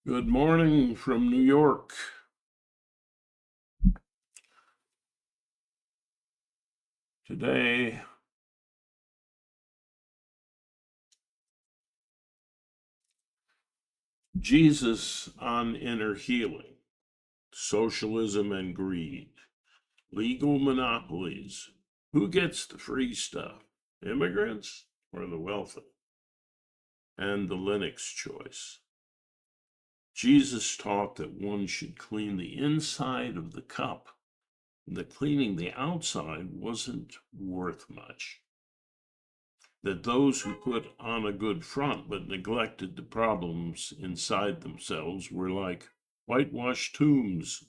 Good morning from New York. Today, Jesus on inner healing, socialism and greed, legal monopolies. Who gets the free stuff? Immigrants or the wealthy? And the Linux choice. Jesus taught that one should clean the inside of the cup, and that cleaning the outside wasn't worth much. That those who put on a good front but neglected the problems inside themselves were like whitewashed tombs.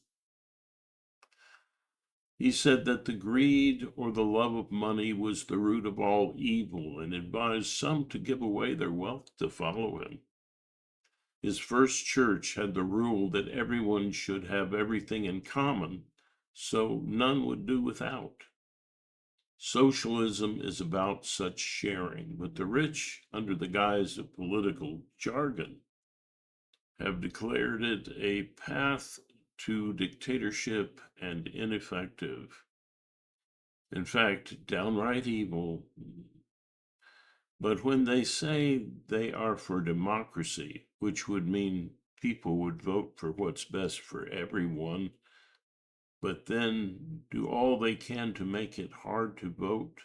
He said that the greed or the love of money was the root of all evil and advised some to give away their wealth to follow him. His first church had the rule that everyone should have everything in common, so none would do without. Socialism is about such sharing, but the rich, under the guise of political jargon, have declared it a path to dictatorship and ineffective. In fact, downright evil. But when they say they are for democracy, which would mean people would vote for what's best for everyone, but then do all they can to make it hard to vote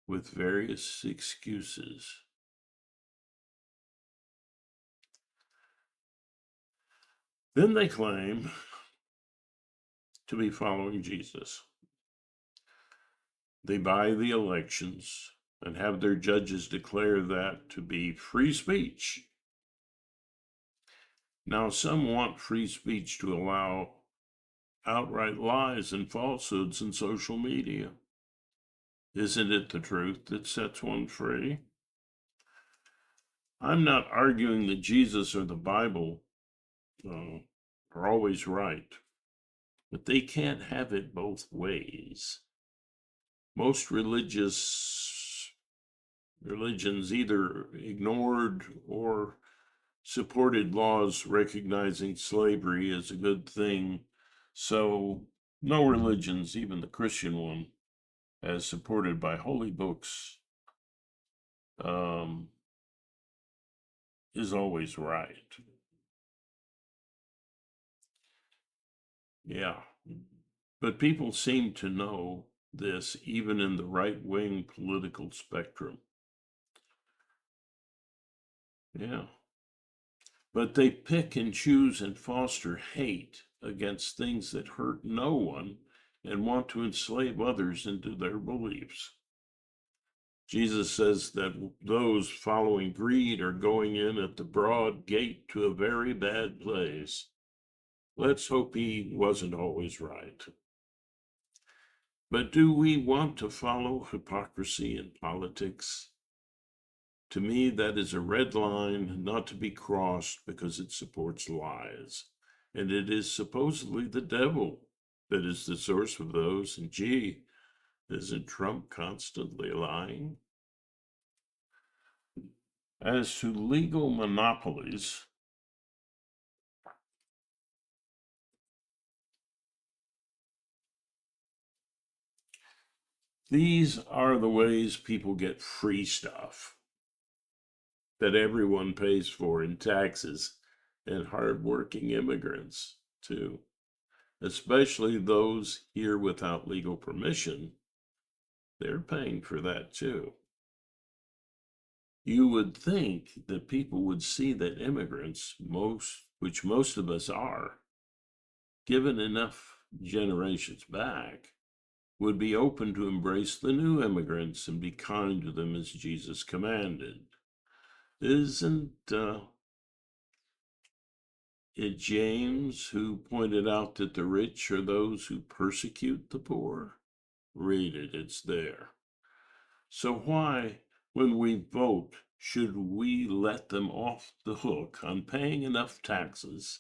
with various excuses. Then they claim to be following Jesus. They buy the elections and have their judges declare that to be free speech. Now, some want free speech to allow outright lies and falsehoods in social media. Isn't it the truth that sets one free? I'm not arguing that Jesus or the Bible are always right, but they can't have it both ways. Most religions either ignored or supported laws recognizing slavery as a good thing. So no religions, even the Christian one, as supported by holy books, is always right. Yeah. But people seem to know this even in the right-wing political spectrum. Yeah. But they pick and choose and foster hate against things that hurt no one and want to enslave others into their beliefs. Jesus says that those following greed are going in at the broad gate to a very bad place. Let's hope he wasn't always right. But do we want to follow hypocrisy in politics? To me, that is a red line not to be crossed because it supports lies. And it is supposedly the devil that is the source of those. And gee, isn't Trump constantly lying? As to legal monopolies, these are the ways people get free stuff that everyone pays for in taxes, and hardworking immigrants, too, especially those here without legal permission. They're paying for that, too. You would think that people would see that immigrants, which most of us are, given enough generations back, would be open to embrace the new immigrants and be kind to them as Jesus commanded. Isn't it James who pointed out that the rich are those who persecute the poor? Read it, it's there. So why, when we vote, should we let them off the hook on paying enough taxes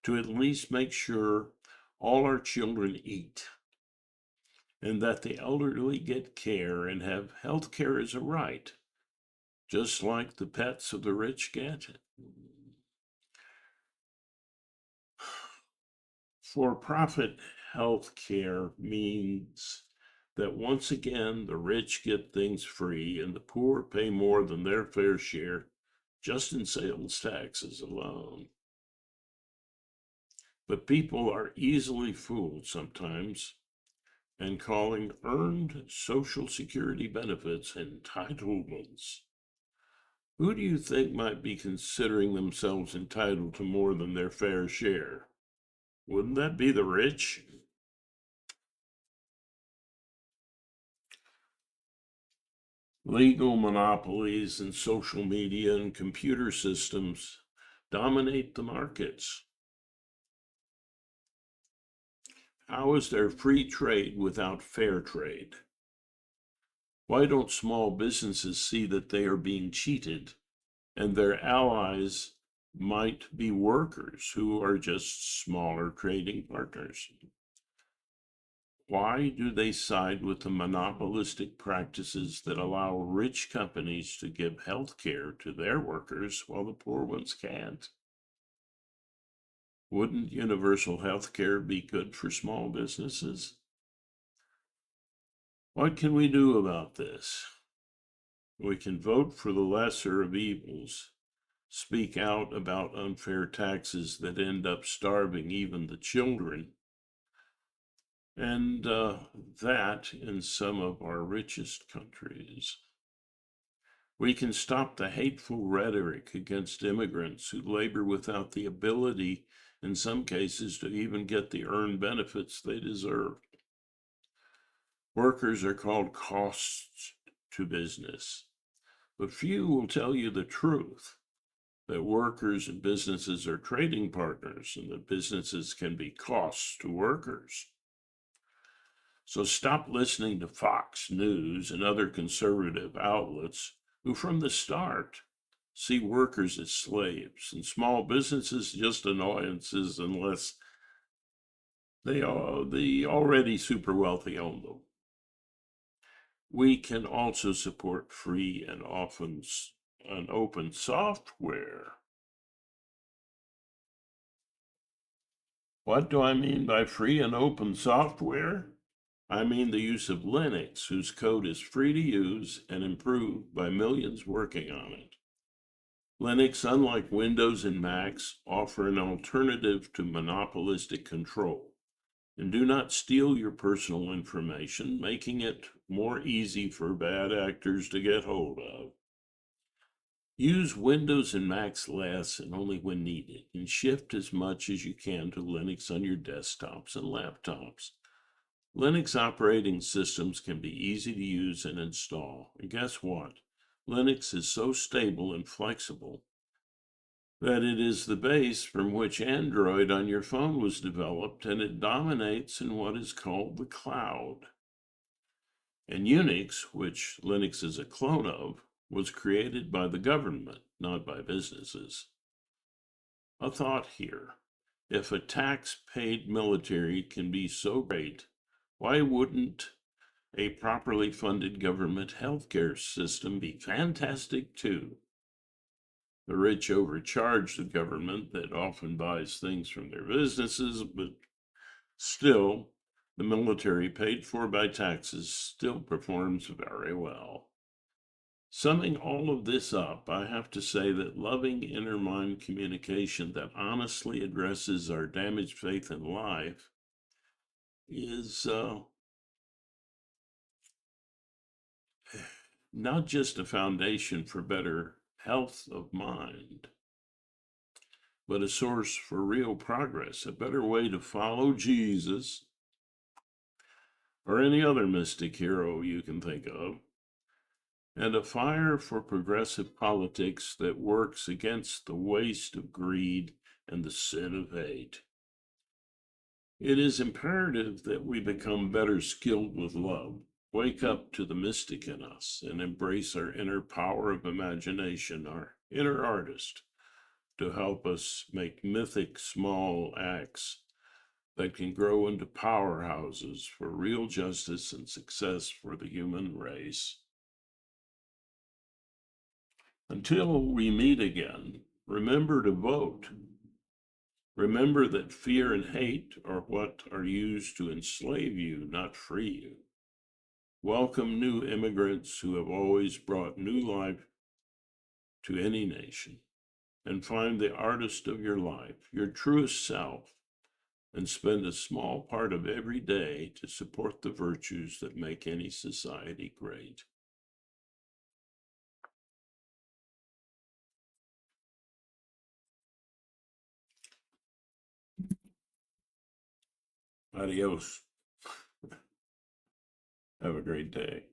to at least make sure all our children eat, and that the elderly get care and have health care as a right, just like the pets of the rich get? For-profit health care means that once again the rich get things free and the poor pay more than their fair share just in sales taxes alone. But people are easily fooled sometimes, and calling earned Social Security benefits entitlements. Who do you think might be considering themselves entitled to more than their fair share? Wouldn't that be the rich? Legal monopolies and social media and computer systems dominate the markets. How is there free trade without fair trade? Why don't small businesses see that they are being cheated and their allies might be workers who are just smaller trading partners? Why do they side with the monopolistic practices that allow rich companies to give health care to their workers while the poor ones can't? Wouldn't universal health care be good for small businesses? What can we do about this? We can vote for the lesser of evils, speak out about unfair taxes that end up starving even the children, and that in some of our richest countries. We can stop the hateful rhetoric against immigrants who labor without the ability, in some cases, to even get the earned benefits they deserve. Workers are called costs to business, but few will tell you the truth, that workers and businesses are trading partners and that businesses can be costs to workers. So stop listening to Fox News and other conservative outlets who from the start see workers as slaves and small businesses just annoyances unless the already super wealthy own them. We can also support free and often open software. What do I mean by free and open software? I mean the use of Linux, whose code is free to use and improved by millions working on it. Linux, unlike Windows and Macs, offer an alternative to monopolistic control and do not steal your personal information, making it more easy for bad actors to get hold of. Use Windows and Macs less and only when needed, and shift as much as you can to Linux on your desktops and laptops. Linux operating systems can be easy to use and install. And guess what? Linux is so stable and flexible that it is the base from which Android on your phone was developed, and it dominates in what is called the cloud. And Unix, which Linux is a clone of, was created by the government, not by businesses. A thought here. If a tax-paid military can be so great, why wouldn't a properly funded government healthcare system be fantastic too? The rich overcharge the government that often buys things from their businesses, but still, the military paid for by taxes still performs very well. Summing all of this up, I have to say that loving inner mind communication that honestly addresses our damaged faith in life is not just a foundation for better health of mind, but a source for real progress, a better way to follow Jesus or any other mystic hero you can think of, and a fire for progressive politics that works against the waste of greed and the sin of hate. It is imperative that we become better skilled with love, wake up to the mystic in us, and embrace our inner power of imagination, our inner artist, to help us make mythic small acts that can grow into powerhouses for real justice and success for the human race. Until we meet again, remember to vote. Remember that fear and hate are what are used to enslave you, not free you. Welcome new immigrants who have always brought new life to any nation, and find the artist of your life, your truest self, and spend a small part of every day to support the virtues that make any society great. Adios. Have a great day.